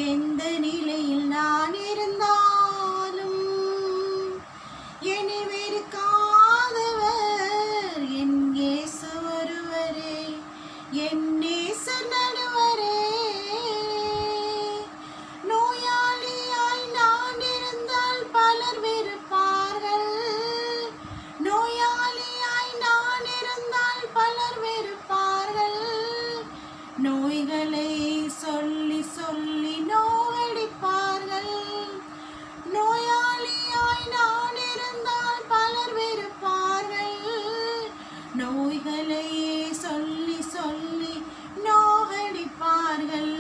எந்த நிலையில் நான் இருந்தாலும் என்னை வெறுக்காதவர் என் இயேசு ஒருவரே, என் நேசர் நடுவரே. நோயாளியாய் நான் இருந்தால் பலர் வெறுப்பார்கள், நோயாளியாய் நான் இருந்தால் பலர் வெறுப்பார்கள். நோய்களை சொல்லி சொல்லி நோகடிப்பார்கள், நோயாளியாய் நான் இருந்தால் பலர் வெறுப்பார்கள். நோய்களை சொல்லி சொல்லி நோகடிப்பார்கள்.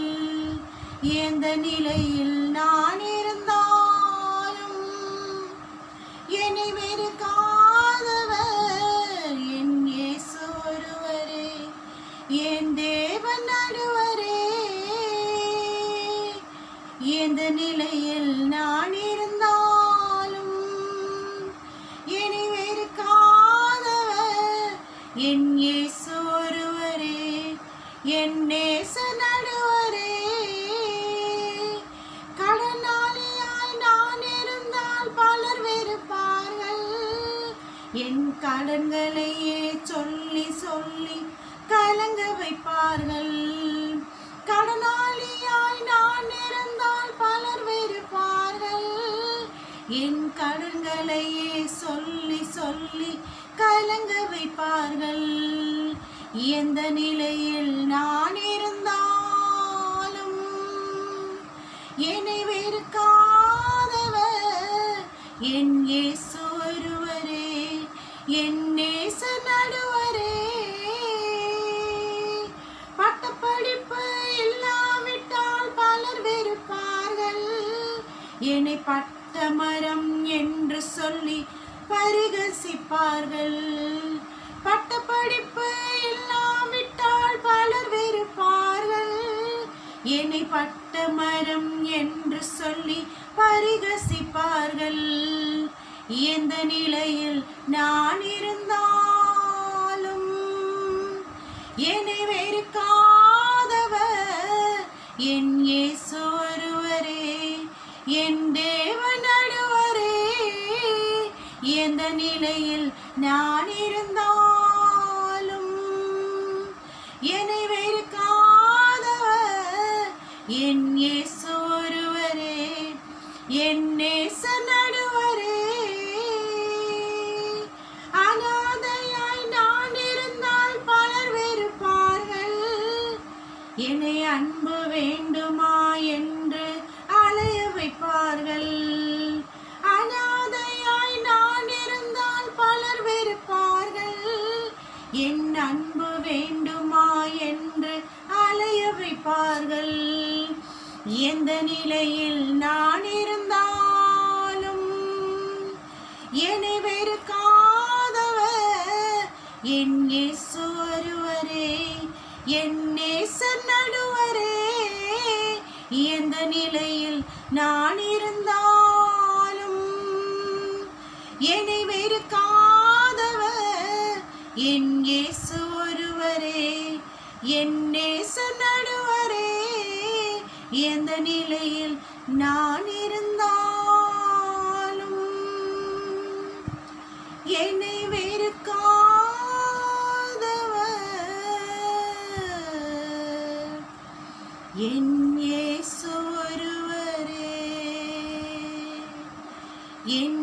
எந்த நிலையில் நான் இருந்தாலும் என்னை வெறுக்காதவர் என் இயேசு ஒருவரே, என் தேவன் நடுவரே. எந்த நிலையில் நான் இருந்தாலும் என்னை வெறுக்காதவர் என் இயேசு ஒருவரே, என் நேசர் நடுவரே. கடனாளியாய் நான் இருந்தால் பலர் வெறுப்பார்கள், என் கடன்களையே சொல்லி சொல்லி கலங்க வைப்பார்கள். கடனாளியாய் நான் இருந்தால் பலர் வெறுப்பார்கள், என் கடன்களையே சொல்லி சொல்லி கலங்க வைப்பார்கள். எந்த நிலையில் நான் இருந்தாலும் என்னை வெறுக்காதவர் என் இயேசு ஒருவரே, என் நேசர் நடுவரே. பட்டப்படிப்பு இல்லாவிட்டால் பலர் வெறுப்பார்கள், என்னை பட்ட மரம் என்று சொல்லி பரிகசிப்பார்கள். பட்டப்படிப்பு இல்லாவிட்டால் பலர் வெறுப்பார்கள், என்னை பட்ட மரம் என்று சொல்லி பரிகசிப்பார்கள். எந்த நிலையில் நான் இருந்தாலும் என்னை வெறுக்காதவர் என் இயேசு ஒருவரே, என் தேவன் நடுவரே. எந்த நிலையில் நான் இருந்தாலும் என்னை வெறுக்காதவர் என் இயேசு ஒருவரே, என் நேசர் நடுவரே. அநாதையாய் நான் இருந்தால் பலர் வெறுப்பார்கள், என்னை அன்பு வேண்டுமா என்று அலைய வைப்பார்கள். அநாதையாய் நான் இருந்தால் பலர் வெறுப்பார்கள், என் அன்பு வேண்டுமா என்று அலைய வைப்பார்கள். எந்த நிலையில் நான் இருந்தாலும் என்னை வெறுக்காதவர் என் இயேசு ஒருவரே, என் நேசர் நடுவரே. எந்த நிலையில் நான் இருந்தாலும் என்னை வெறுக்காதவர் என் இயேசு ஒருவரே, என் நேசர் நடுவரே. எந்த நிலையில் நான் இருந்தாலும் என்னை வெறுக்காதவர் என் இயேசு ஒருவரே, என்